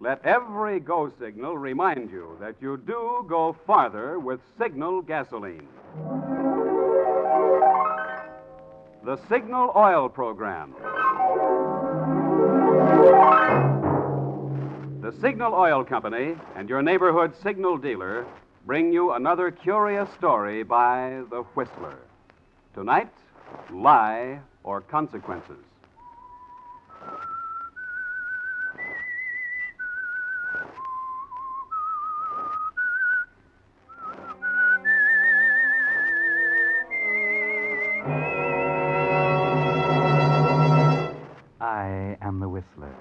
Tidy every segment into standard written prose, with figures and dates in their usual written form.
Let every go signal remind you that you do go farther with Signal gasoline. The Signal Oil Program. The Signal Oil Company and your neighborhood Signal dealer bring you another curious story by The Whistler. Tonight, Lie or Consequences. I am the Whistler,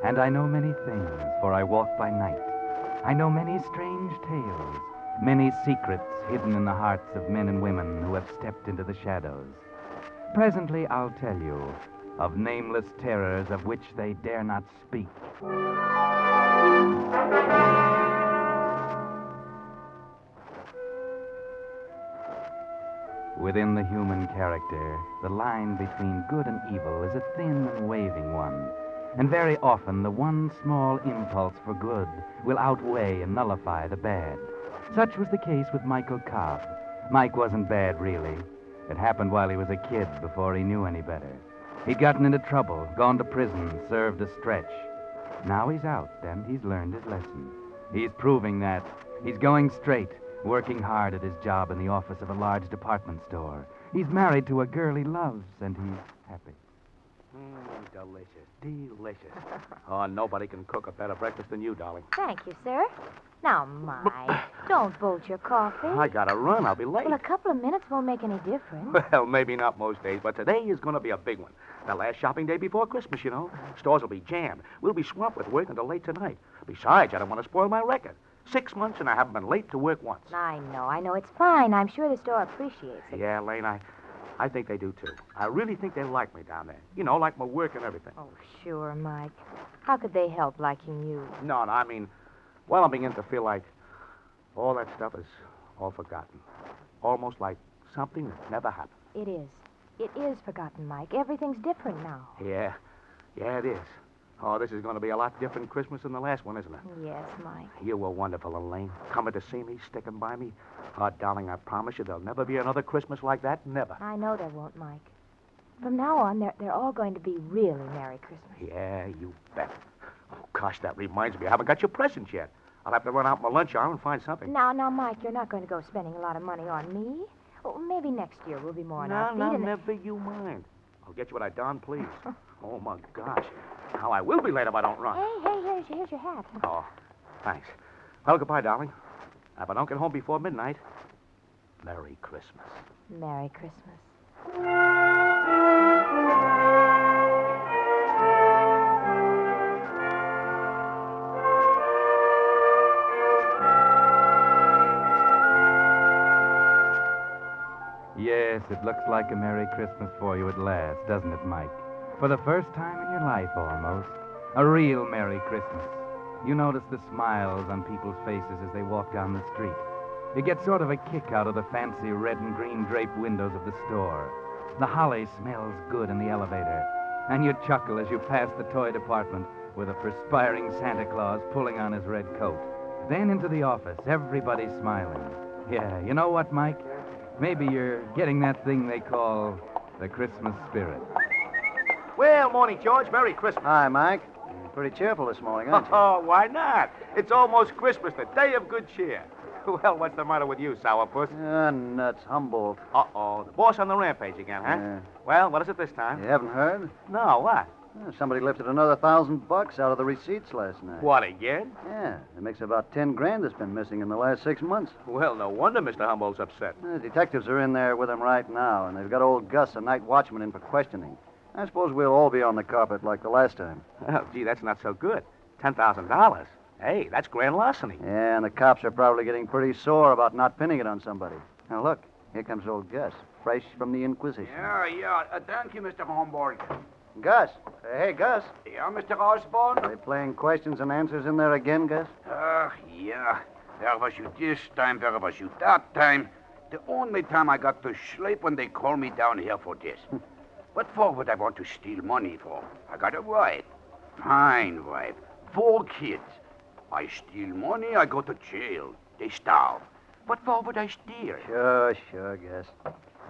and I know many things, for I walk by night. I know many strange tales, many secrets hidden in the hearts of men and women who have stepped into the shadows. Presently I'll tell you of nameless terrors of which they dare not speak. Within the human character, the line between good and evil is a thin and waving one. And very often, the one small impulse for good will outweigh and nullify the bad. Such was the case with Michael Cobb. Mike wasn't bad, really. It happened while he was a kid, before he knew any better. He'd gotten into trouble, gone to prison, served a stretch. Now he's out, and he's learned his lesson. He's proving that. He's going straight, working hard at his job in the office of a large department store. He's married to a girl he loves, and he's happy. Delicious. Oh, nobody can cook a better breakfast than you, darling. Thank you, sir. Now, Mike, don't bolt your coffee. I gotta run. I'll be late. Well, a couple of minutes won't make any difference. Well, maybe not most days, but today is going to be a big one. The last shopping day before Christmas, you know. Stores will be jammed. We'll be swamped with work until late tonight. Besides, I don't want to spoil my record. 6 months and I haven't been late to work once. I know. It's fine. I'm sure the store appreciates it. Yeah, Lane, I think they do, too. I really think they like me down there. You know, like my work and everything. Oh, sure, Mike. How could they help liking you? No, I mean, well, I'm beginning to feel like all that stuff is all forgotten. Almost like something that never happened. It is. It is forgotten, Mike. Everything's different now. Yeah, it is. Oh, this is going to be a lot different Christmas than the last one, isn't it? Yes, Mike. You were wonderful, Elaine. Coming to see me, sticking by me. Oh, darling, I promise you there'll never be another Christmas like that. Never. I know there won't, Mike. From now on, they're all going to be really Merry Christmas. Yeah, you bet. Oh, gosh, that reminds me. I haven't got your presents yet. I'll have to run out my lunch hour and find something. Now, Mike, you're not going to go spending a lot of money on me. Oh, maybe next year we'll be more on our feet. No, never you mind. I'll get you what I darn please. Oh, my gosh. How I will be late if I don't run. Hey, here's your hat. Oh, thanks. Well, goodbye, darling. If I don't get home before midnight, Merry Christmas. Merry Christmas. Yes, it looks like a Merry Christmas for you at last, doesn't it, Mike? For the first time in your life, almost. A real Merry Christmas. You notice the smiles on people's faces as they walk down the street. You get sort of a kick out of the fancy red and green draped windows of the store. The holly smells good in the elevator. And you chuckle as you pass the toy department with a perspiring Santa Claus pulling on his red coat. Then into the office, everybody smiling. Yeah, you know what, Mike? Maybe you're getting that thing they call the Christmas spirit. Well, morning, George. Merry Christmas. Hi, Mike. You're pretty cheerful this morning, aren't you? Oh, why not? It's almost Christmas, the day of good cheer. Well, what's the matter with you, sourpuss? Nuts. Humboldt. Uh-oh. The boss on the rampage again, huh? Yeah. Well, what is it this time? You haven't heard? No, what? Somebody lifted another $1,000 out of the receipts last night. What, again? Yeah. It makes about 10 grand that's been missing in the last 6 months. Well, no wonder Mr. Humboldt's upset. The detectives are in there with him right now, and they've got old Gus, the night watchman, in for questioning. I suppose we'll all be on the carpet like the last time. Oh, gee, that's not so good. $10,000. Hey, that's grand larceny. Yeah, and the cops are probably getting pretty sore about not pinning it on somebody. Now, look, here comes old Gus, fresh from the Inquisition. Yeah. Thank you, Mr. Homburg. Gus. Hey, Gus. Yeah, Mr. Osborne? Are they playing questions and answers in there again, Gus? Yeah. Where was you this time? Where was you that time? The only time I got to sleep when they called me down here for this. What for would I want to steal money for? I got a wife. Fine wife. 4 kids. I steal money, I go to jail. They starve. What for would I steal? Sure, guess.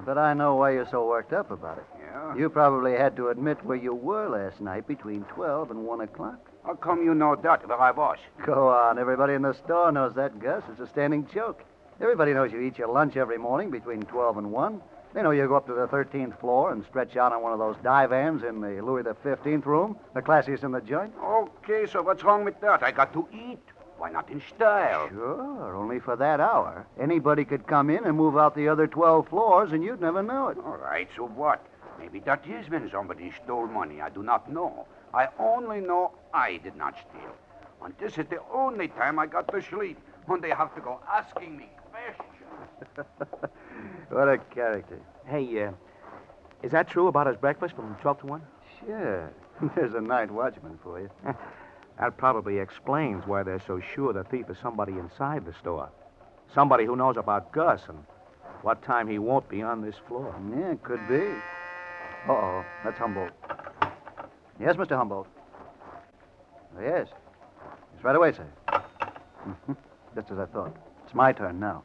But I know why you're so worked up about it. Yeah? You probably had to admit where you were last night between 12 and 1 o'clock. How come you know that, where I was? Go on. Everybody in the store knows that, Gus. It's a standing joke. Everybody knows you eat your lunch every morning between 12 and 1. They know you go up to the 13th floor and stretch out on one of those divans in the Louis the 15th room, the classiest in the joint. Okay, so what's wrong with that? I got to eat. Why not in style? Sure, only for that hour. Anybody could come in and move out the other 12 floors, and you'd never know it. All right, so what? Maybe that is when somebody stole money. I do not know. I only know I did not steal. And this is the only time I got to sleep, when they have to go asking me questions. What a character. Hey, is that true about his breakfast from 12 to 1? Sure. There's a night watchman for you. That probably explains why they're so sure the thief is somebody inside the store. Somebody who knows about Gus and what time he won't be on this floor. Yeah, it could be. Uh-oh, that's Humboldt. Yes, Mr. Humboldt. Yes. It's right away, sir. Just as I thought. It's my turn now.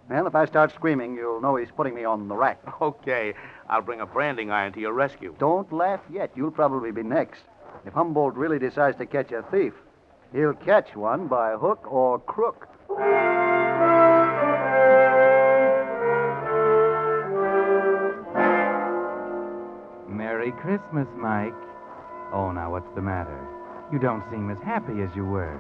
Well, if I start screaming, you'll know he's putting me on the rack. Okay, I'll bring a branding iron to your rescue. Don't laugh yet. You'll probably be next. If Humboldt really decides to catch a thief, he'll catch one by hook or crook. Merry Christmas, Mike. Oh, now, what's the matter? You don't seem as happy as you were.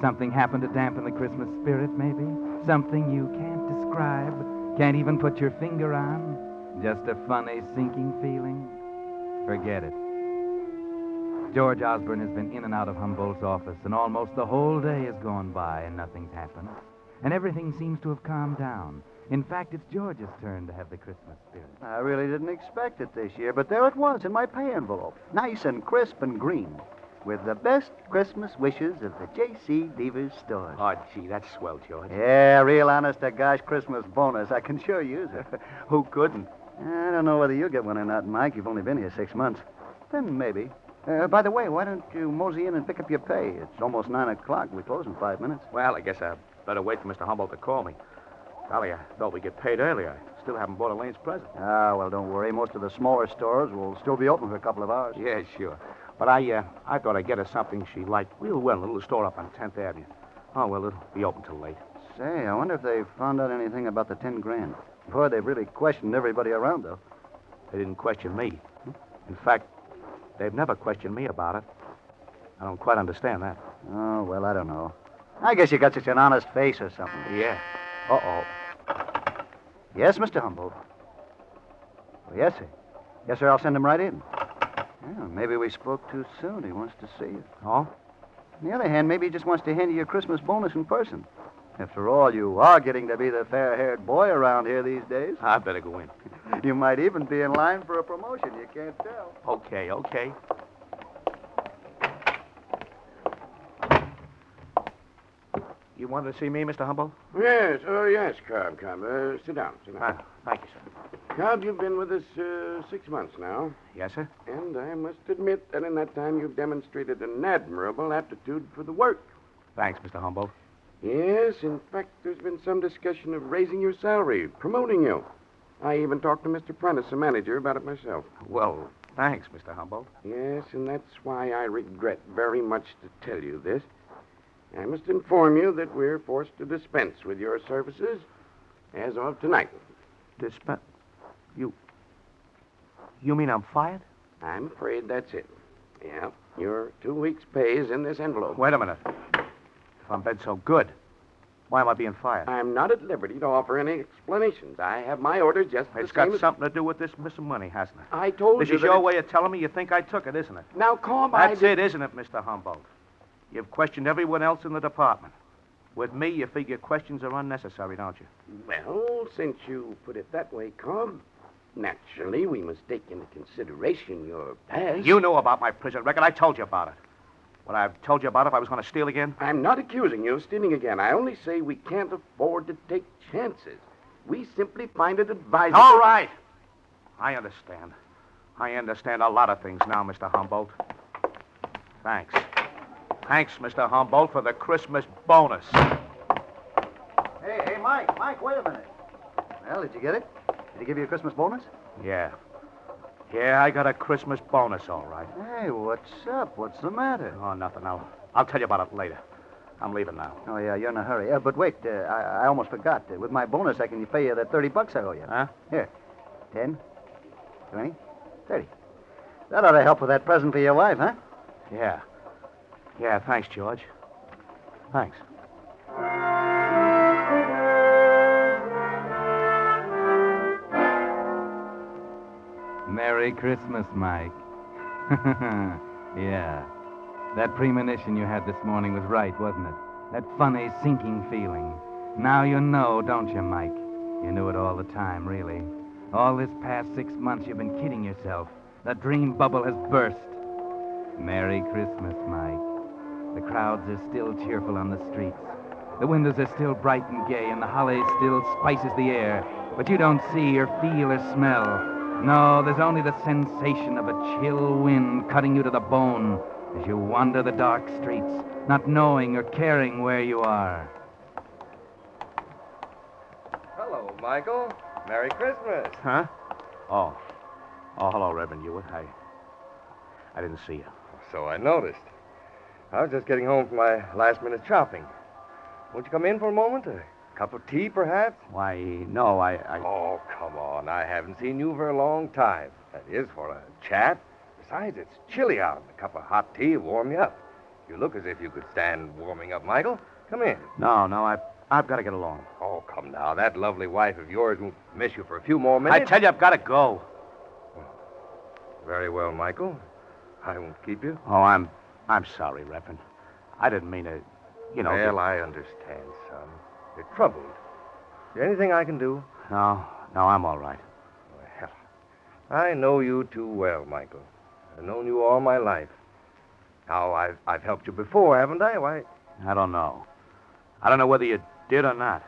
Something happened to dampen the Christmas spirit, maybe? Something you can't describe, can't even put your finger on? Just a funny, sinking feeling? Forget it. George Osborne has been in and out of Humboldt's office, and almost the whole day has gone by, and nothing's happened. And everything seems to have calmed down. In fact, it's George's turn to have the Christmas spirit. I really didn't expect it this year, but there it was in my pay envelope. Nice and crisp and green. With the best Christmas wishes of the J.C. Devers stores. Oh, gee, that's swell, George. Yeah, real honest-to-gosh Christmas bonus. I can sure use it. Who couldn't? I don't know whether you'll get one or not, Mike. You've only been here 6 months. Then maybe. By the way, why don't you mosey in and pick up your pay? It's almost 9 o'clock. We close in 5 minutes. Well, I guess I better wait for Mr. Humboldt to call me. Golly, I thought we'd get paid earlier. I still haven't bought Elaine's present. Ah, well, don't worry. Most of the smaller stores will still be open for a couple of hours. Yeah, sure. But I thought I'd get her something she liked real well, a little store up on 10th Avenue. Oh, well, it'll be open till late. Say, I wonder if they found out anything about the 10 grand. Boy, they've really questioned everybody around, though. They didn't question me. In fact, they've never questioned me about it. I don't quite understand that. Oh, well, I don't know. I guess you got such an honest face or something. Yeah. Uh-oh. Yes, Mr. Humboldt. Well, yes, sir. Yes, sir, I'll send him right in. Well, maybe we spoke too soon. He wants to see you. Oh? On the other hand, maybe he just wants to hand you your Christmas bonus in person. After all, you are getting to be the fair-haired boy around here these days. I better go in. You might even be in line for a promotion. You can't tell. Okay. You wanted to see me, Mr. Humboldt? Yes, yes, Cobb. Sit down. Thank you, sir. Cobb, you've been with us 6 months now. Yes, sir? And I must admit that in that time you've demonstrated an admirable aptitude for the work. Thanks, Mr. Humboldt. Yes, in fact, there's been some discussion of raising your salary, promoting you. I even talked to Mr. Prentice, the manager, about it myself. Well, thanks, Mr. Humboldt. Yes, and that's why I regret very much to tell you this. I must inform you that we're forced to dispense with your services as of tonight. You mean I'm fired? I'm afraid that's it. Yeah, your 2 weeks' pay is in this envelope. Wait a minute. If I'm been so good, why am I being fired? I'm not at liberty to offer any explanations. I have my orders just the It's same got as... something to do with this missing money, hasn't it? I told This you is that your it- way of telling me you think I took it, isn't it? Now, Cobb, That's it, isn't it, Mr. Humboldt? You've questioned everyone else in the department. With me, you figure questions are unnecessary, don't you? Well, since you put it that way, Cobb, naturally we must take into consideration your past. You knew about my prison record. I told you about it. Would I have told you about it if I was going to steal again? I'm not accusing you of stealing again. I only say we can't afford to take chances. We simply find it advisable... All right. I understand. I understand a lot of things now, Mr. Humboldt. Thanks. Thanks, Mr. Humboldt, for the Christmas bonus. Hey, Mike. Mike, wait a minute. Well, did you get it? Did he give you a Christmas bonus? Yeah. Yeah, I got a Christmas bonus, all right. Hey, what's up? What's the matter? Oh, nothing. I'll tell you about it later. I'm leaving now. Oh, yeah, you're in a hurry. But wait, I almost forgot. With my bonus, I can pay you that $30 I owe you. Huh? Here. 10, 20, 30. That ought to help with that present for your wife, huh? Yeah. Yeah, thanks, George. Thanks. Merry Christmas, Mike. Yeah. That premonition you had this morning was right, wasn't it? That funny, sinking feeling. Now you know, don't you, Mike? You knew it all the time, really. All this past 6 months you've been kidding yourself. The dream bubble has burst. Merry Christmas, Mike. The crowds are still cheerful on the streets. The windows are still bright and gay, and the holly still spices the air. But you don't see or feel or smell. No, there's only the sensation of a chill wind cutting you to the bone as you wander the dark streets, not knowing or caring where you are. Hello, Michael. Merry Christmas. Huh? Oh. Oh, hello, Reverend Hewitt. I didn't see you. So I noticed. I was just getting home from my last-minute shopping. Won't you come in for a moment? A cup of tea, perhaps? Why, no, I... Oh, come on. I haven't seen you for a long time. That is, for a chat. Besides, it's chilly out. A cup of hot tea will warm you up. You look as if you could stand warming up, Michael. Come in. No, I've got to get along. Oh, come now. That lovely wife of yours won't miss you for a few more minutes. I tell you, I've got to go. Very well, Michael. I won't keep you. Oh, I'm sorry, Reverend. I didn't mean to, Well, I understand, son. You're troubled. Is there anything I can do? No, I'm all right. Well, I know you too well, Michael. I've known you all my life. Now, I've helped you before, haven't I? Why? I don't know. I don't know whether you did or not.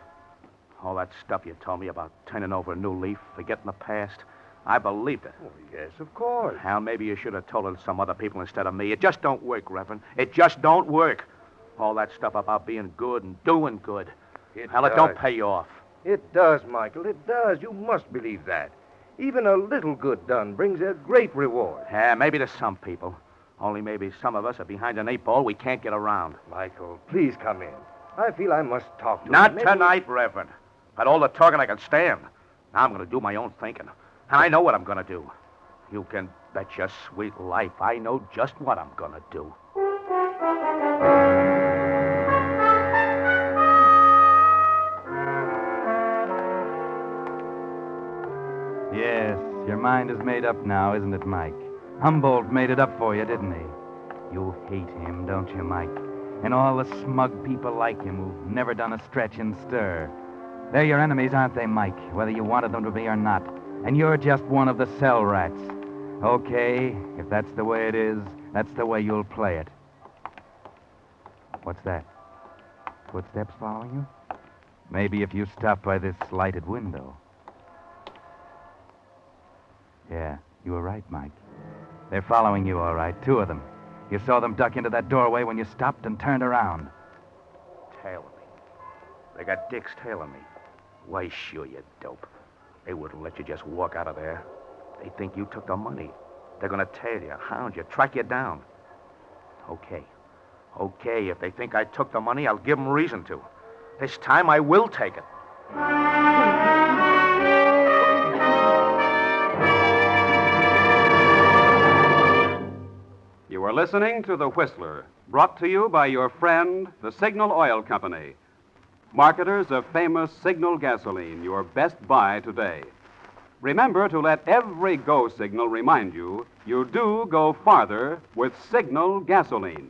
All that stuff you told me about turning over a new leaf, forgetting the past, I believed it. Oh, yes, of course. Hal, maybe you should have told it to some other people instead of me. It just don't work, Reverend. It just don't work. All that stuff about being good and doing good. Hal, it don't pay you off. It does, Michael. It does. You must believe that. Even a little good done brings a great reward. Yeah, maybe to some people. Only maybe some of us are behind an 8-ball we can't get around. Michael, please come in. I feel I must talk to you. Not Maybe- tonight, Reverend. But all the talking I can stand. Now I'm going to do my own thinking. And I know what I'm going to do. You can bet your sweet life I know just what I'm going to do. Yes, your mind is made up now, isn't it, Mike? Humboldt made it up for you, didn't he? You hate him, don't you, Mike? And all the smug people like him who've never done a stretch and stir. They're your enemies, aren't they, Mike? Whether you wanted them to be or not. And you're just one of the cell rats. Okay, if that's the way it is, that's the way you'll play it. What's that? Footsteps following you? Maybe if you stop by this lighted window. Yeah, you were right, Mike. They're following you, all right, 2 of them. You saw them duck into that doorway when you stopped and turned around. Tailing me. They got dicks tailing me. Why, sure, you dope. They wouldn't let you just walk out of there. They think you took the money. They're going to tail you, hound you, track you down. Okay, if they think I took the money, I'll give them reason to. This time I will take it. You are listening to The Whistler, brought to you by your friend, the Signal Oil Company. Marketers of famous Signal gasoline, your best buy today. Remember to let every go signal remind you do go farther with Signal gasoline.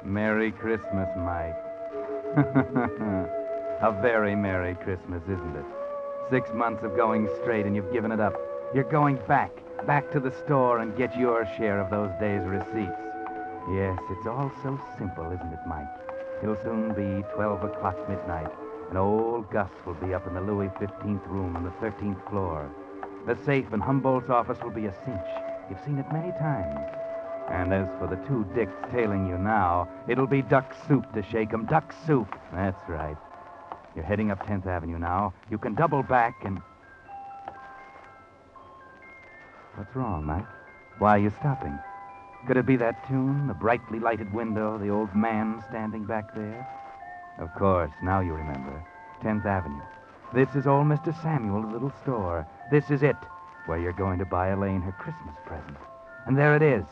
Merry Christmas, Mike. A very Merry Christmas, isn't it? 6 months of going straight and you've given it up. You're going back. back to the store and get your share of those days' receipts. Yes, it's all so simple, isn't it, Mike? It'll soon be 12 o'clock midnight, and old Gus will be up in the Louis 15th room on the 13th floor. The safe in Humboldt's office will be a cinch. You've seen it many times. And as for the two dicks tailing you now, it'll be duck soup to shake 'em. Duck soup. That's right. You're heading up 10th Avenue now. You can double back and... What's wrong, Mike? Why are you stopping? Could it be that tune, the brightly lighted window, the old man standing back there? Of course, now you remember. 10th Avenue. This is old Mr. Samuel's little store. This is it, where you're going to buy Elaine her Christmas present. And there it is.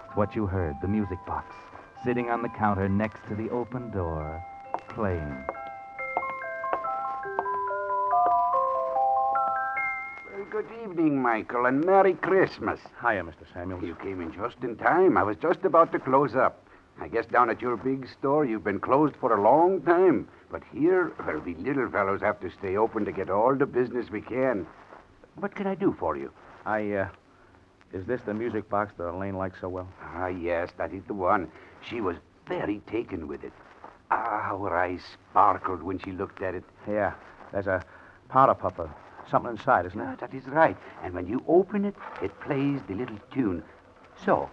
It's what you heard, the music box, sitting on the counter next to the open door, playing. Well, good evening, Michael, and Merry Christmas. Hiya, Mr. Samuels. You came in just in time. I was just about to close up. I guess down at your big store you've been closed for a long time. But here, well, we little fellows have to stay open to get all the business we can. What can I do for you? Is this the music box that Elaine likes so well? Ah, yes, that is the one. She was very taken with it. Ah, how her eyes sparkled when she looked at it. Yeah, there's a powder puff of something inside, isn't Ah, it? that is right. And when you open it, it plays the little tune. So.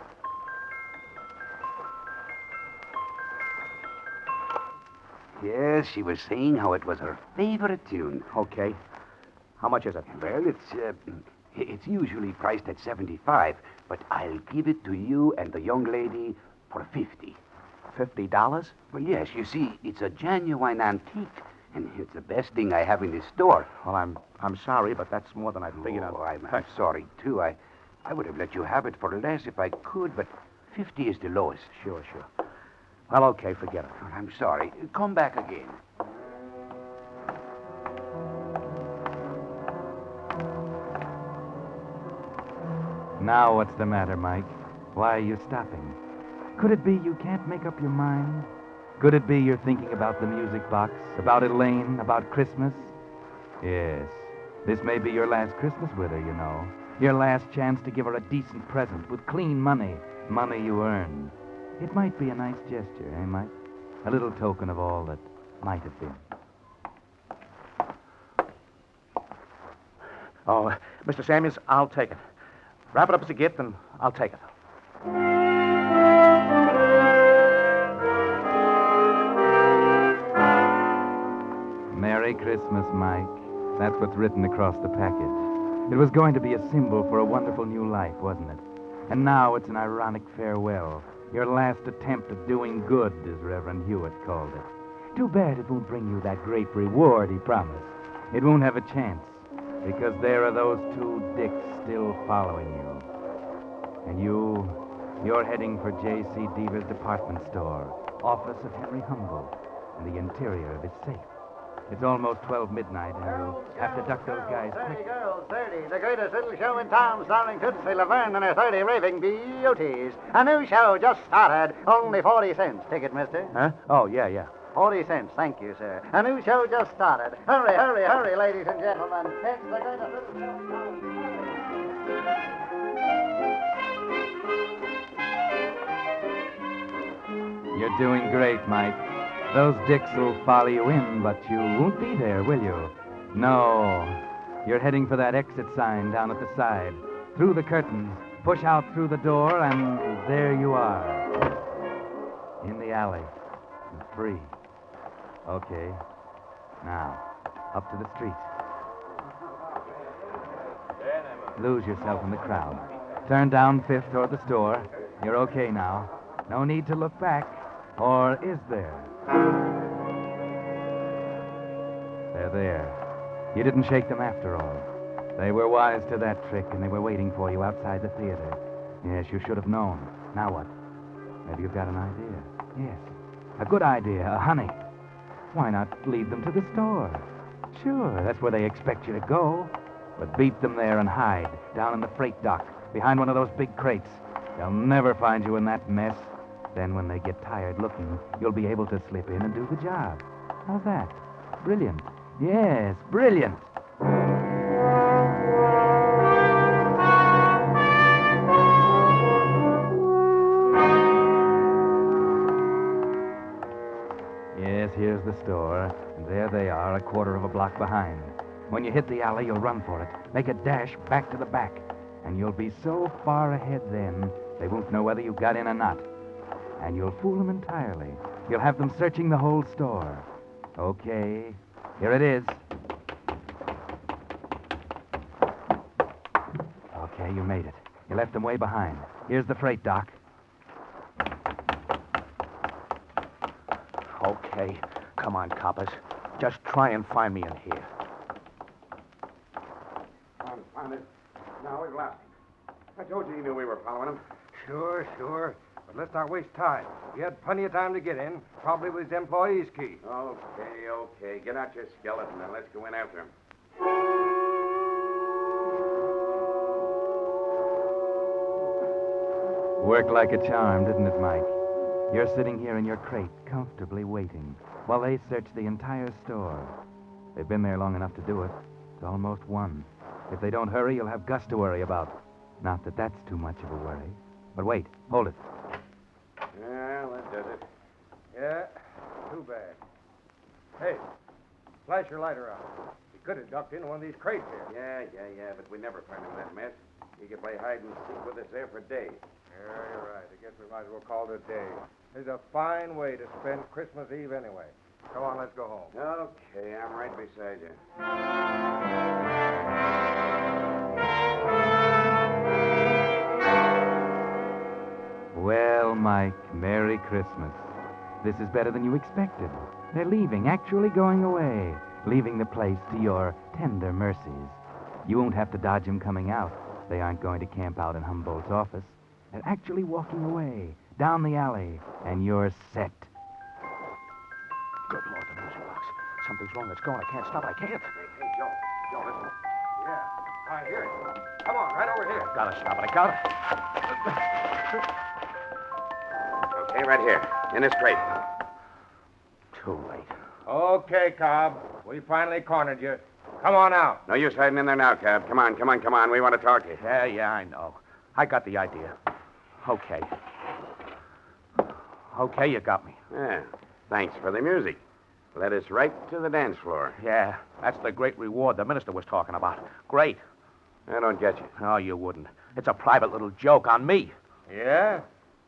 Yes, she was saying how it was her favorite tune. Okay. How much is it? Well, it's usually priced at 75, but I'll give it to you and the young lady for 50. $50? Well, yes, you see, it's a genuine antique, and it's the best thing I have in this store. Well, I'm sorry, but that's more than I figured out. I'm sorry, too. I would have let you have it for less if I could, but 50 is the lowest. Sure. Well, okay, forget it. Well, I'm sorry. Come back again. Now what's the matter, Mike? Why are you stopping? Could it be you can't make up your mind? Could it be you're thinking about the music box, about Elaine, about Christmas? Yes, this may be your last Christmas with her, you know. Your last chance to give her a decent present with clean money you earned. It might be a nice gesture, eh, Mike? A little token of all that might have been. Oh, Mr. Samuels, I'll take it. Wrap it up as a gift, and I'll take it. Merry Christmas, Mike. That's what's written across the package. It was going to be a symbol for a wonderful new life, wasn't it? And now it's an ironic farewell. Your last attempt at doing good, as Reverend Hewitt called it. Too bad it won't bring you that great reward he promised. It won't have a chance, because there are those two dicks still following you. And you're heading for J.C. Deaver's department store, office of Henry Humboldt, and the interior of his safe. It's almost 12 midnight, and you'll have to duck those guys quick. 30 girls, 30. The greatest little show in town, starring Tootsie Laverne and her 30 raving beauties. A new show just started. Only 40 cents. Ticket, mister. Huh? Oh, yeah. 40 cents. Thank you, sir. A new show just started. Hurry, ladies and gentlemen. It's the greatest little show in town. You're doing great, Mike. Those dicks will follow you in, but you won't be there, will you? No. You're heading for that exit sign down at the side. Through the curtains, push out through the door, and there you are. In the alley. And free. Okay. Now, up to the street. Lose yourself in the crowd. Turn down Fifth toward the store. You're okay now. No need to look back. Or is there? They're there. You didn't shake them after all. They were wise to that trick, and they were waiting for you outside the theater. Yes, you should have known. Now what? Maybe you've got an idea. Yes. A good idea. Honey. Why not lead them to the store? Sure, that's where they expect you to go. But beat them there and hide, down in the freight dock, behind one of those big crates. They'll never find you in that mess. Then when they get tired looking, you'll be able to slip in and do the job. How's that? Brilliant. Yes, brilliant. the store, and there they are, a quarter of a block behind. When you hit the alley, you'll run for it. Make a dash back to the back. And you'll be so far ahead then, they won't know whether you got in or not. And you'll fool them entirely. You'll have them searching the whole store. Okay, here it is. Okay, you made it. You left them way behind. Here's the freight, Doc. Okay. Come on, coppers. Just try and find me in here. Found it. Now we've lost him. I told you knew we were following him. Sure. But let's not waste time. We had plenty of time to get in. Probably with his employee's key. Okay. Get out your skeleton and let's go in after him. Worked like a charm, didn't it, Mike? You're sitting here in your crate, comfortably waiting, while they search the entire store. They've been there long enough to do it. It's almost 1. If they don't hurry, you'll have Gus to worry about. Not that that's too much of a worry. But wait, hold it. Well, that does it. Yeah, too bad. Hey, flash your lighter out. We could have ducked into one of these crates here. Yeah, but we never find him in that mess. He could play hide and seek with us there for days. Yeah, you're right. I guess we might as well call it a day. It's a fine way to spend Christmas Eve anyway. Come on, let's go home. Okay, I'm right beside you. Well, Mike, Merry Christmas. This is better than you expected. They're leaving, actually going away, leaving the place to your tender mercies. You won't have to dodge them coming out. They aren't going to camp out in Humboldt's office. They're actually walking away, down the alley, and you're set. Good Lord, the music box. Something's wrong. It's going. I can't stop. I can't. Hey, Joe, listen. Yeah, I hear it. Come on, right over here. I gotta stop it. I gotta. Okay, right here, in this crate. Too late. Okay, Cobb. We finally cornered you. Come on out. No use hiding in there now, Cab. Come on. We want to talk to you. Yeah, I know. I got the idea. Okay. Okay, you got me. Yeah, thanks for the music. Led us right to the dance floor. Yeah, that's the great reward the minister was talking about. Great. I don't get you. Oh, you wouldn't. It's a private little joke on me. Yeah?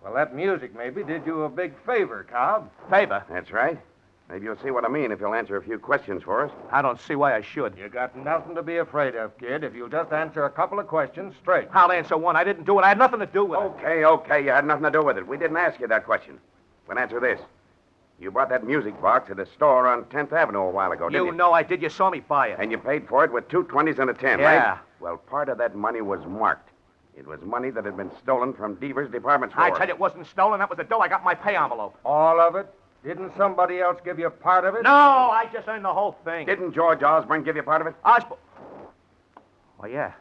Well, that music maybe did you a big favor, Cobb. Favor? That's right. Maybe you'll see what I mean if you'll answer a few questions for us. I don't see why I should. You got nothing to be afraid of, kid, if you'll just answer a couple of questions straight. I'll answer one. I didn't do it. I had nothing to do with it. Okay. You had nothing to do with it. We didn't ask you that question. But answer this. You bought that music box at a store on 10th Avenue a while ago, didn't you? You know I did. You saw me buy it. And you paid for it with 2 20s and a 10, Yeah. right? Well, part of that money was marked. It was money that had been stolen from Deaver's department store. I tell you, it wasn't stolen. That was the dough I got in my pay envelope. All of it? Didn't somebody else give you part of it? No, I just earned the whole thing. Didn't George Osborne give you part of it? Oh, yeah.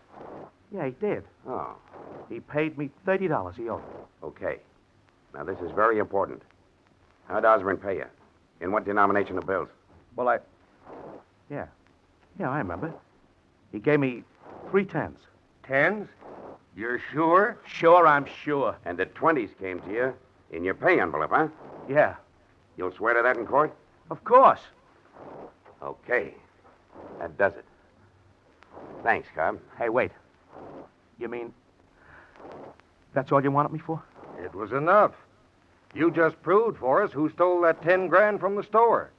Yeah, he did. Oh, He paid me $30 he owed. okay. Now, this is very important. How'd Osborne pay you? In what denomination of bills? Well, Yeah, I remember. He gave me 3 tens. Tens? You're sure? Sure, I'm sure. And the 20s came to you in your pay envelope, huh? Yeah, You'll swear to that in court? of course. Okay. That does it. Thanks, Cobb. Hey, wait. You mean that's all you wanted me for? It was enough. You just proved for us who stole that 10 grand from the store.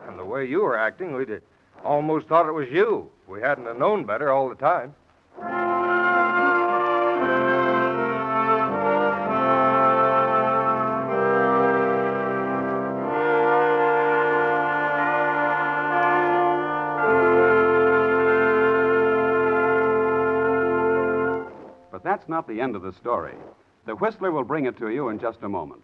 And the way you were acting, we'd almost thought it was you. We hadn't have known better all the time. But that's not the end of the story. The Whistler will bring it to you in just a moment.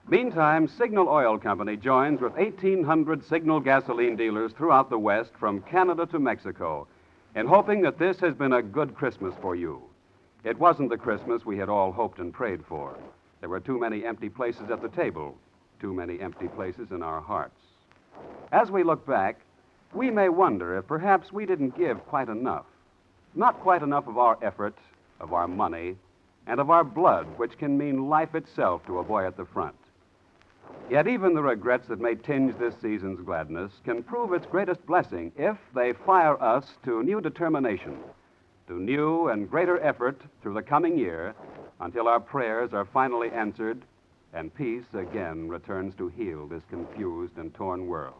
Meantime, Signal Oil Company joins with 1,800 Signal gasoline dealers throughout the West from Canada to Mexico in hoping that this has been a good Christmas for you. It wasn't the Christmas we had all hoped and prayed for. There were too many empty places at the table, too many empty places in our hearts. As we look back, we may wonder if perhaps we didn't give quite enough. Not quite enough of our effort, of our money, and of our blood, which can mean life itself to a boy at the front. Yet even the regrets that may tinge this season's gladness can prove its greatest blessing if they fire us to new determination, to new and greater effort through the coming year until our prayers are finally answered and peace again returns to heal this confused and torn world.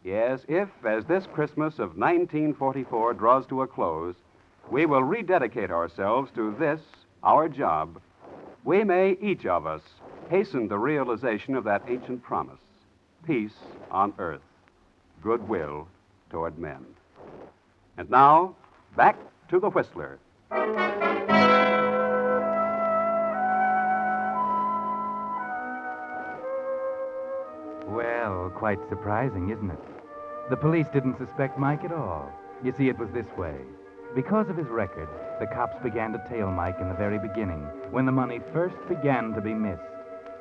Yes, if, as this Christmas of 1944 draws to a close, we will rededicate ourselves to this, our job, we may, each of us, hasten the realization of that ancient promise: peace on earth, goodwill toward men. And now, back to the Whistler. Well, quite surprising, isn't it? The police didn't suspect Mike at all. You see, it was this way. Because of his record, the cops began to tail Mike in the very beginning, when the money first began to be missed.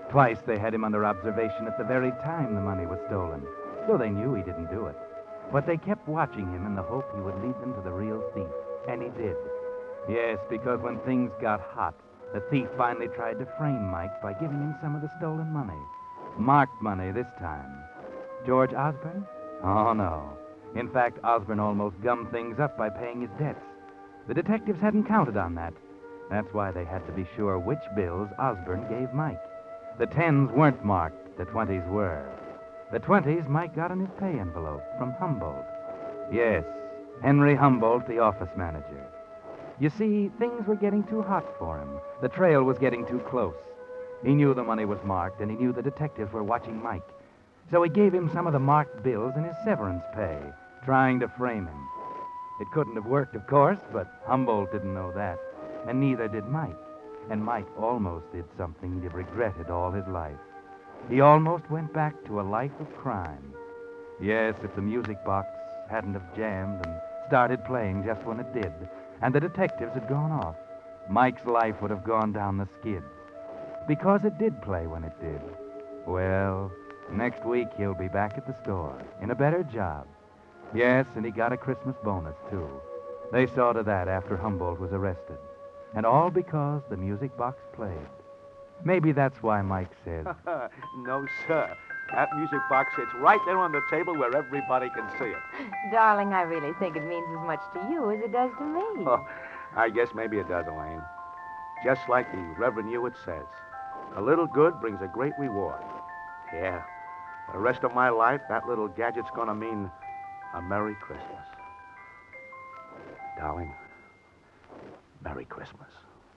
Twice they had him under observation at the very time the money was stolen, though they knew he didn't do it. But they kept watching him in the hope he would lead them to the real thief, and he did. Yes, because when things got hot, the thief finally tried to frame Mike by giving him some of the stolen money. Marked money this time. George Osborne? Oh, no. In fact, Osborne almost gummed things up by paying his debts. The detectives hadn't counted on that. That's why they had to be sure which bills Osborne gave Mike. The 10s weren't marked, the 20s were. The 20s Mike got in his pay envelope from Humboldt. Yes, Henry Humboldt, the office manager. You see, things were getting too hot for him. The trail was getting too close. He knew the money was marked, and he knew the detectives were watching Mike. So he gave him some of the marked bills in his severance pay, trying to frame him. It couldn't have worked, of course, but Humboldt didn't know that, and neither did Mike. And Mike almost did something he'd have regretted all his life. He almost went back to a life of crime. Yes, if the music box hadn't have jammed and started playing just when it did, and the detectives had gone off, Mike's life would have gone down the skids. Because it did play when it did. Well, next week he'll be back at the store, in a better job. Yes, and he got a Christmas bonus, too. They saw to that after Humboldt was arrested. And all because the music box played. Maybe that's why Mike said, No, sir. That music box sits right there on the table where everybody can see it. Darling, I really think it means as much to you as it does to me. Oh, I guess maybe it does, Elaine. Just like the Reverend Hewitt says, a little good brings a great reward. Yeah, for the rest of my life, that little gadget's gonna mean a Merry Christmas. Darling, Merry Christmas.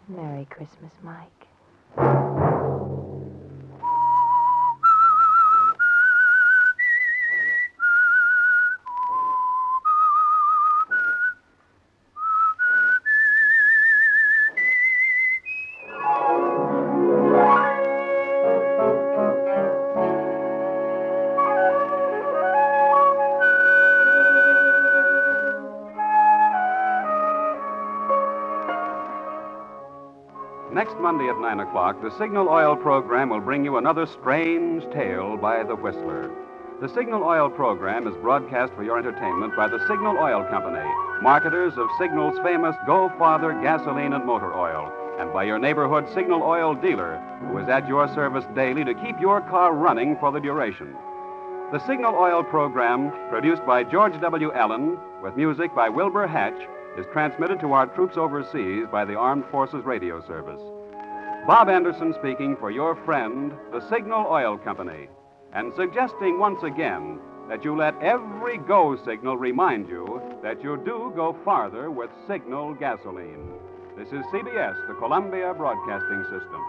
Merry Christmas, Mike. Next Monday at 9 o'clock, the Signal Oil program will bring you another strange tale by the Whistler. The Signal Oil program is broadcast for your entertainment by the Signal Oil Company, marketers of Signal's famous Go Farther gasoline and motor oil, and by your neighborhood Signal Oil dealer, who is at your service daily to keep your car running for the duration. The Signal Oil program, produced by George W. Allen, with music by Wilbur Hatch, is transmitted to our troops overseas by the Armed Forces Radio Service. Bob Anderson speaking for your friend, the Signal Oil Company, and suggesting once again that you let every go signal remind you that you do go farther with Signal gasoline. This is CBS, the Columbia Broadcasting System.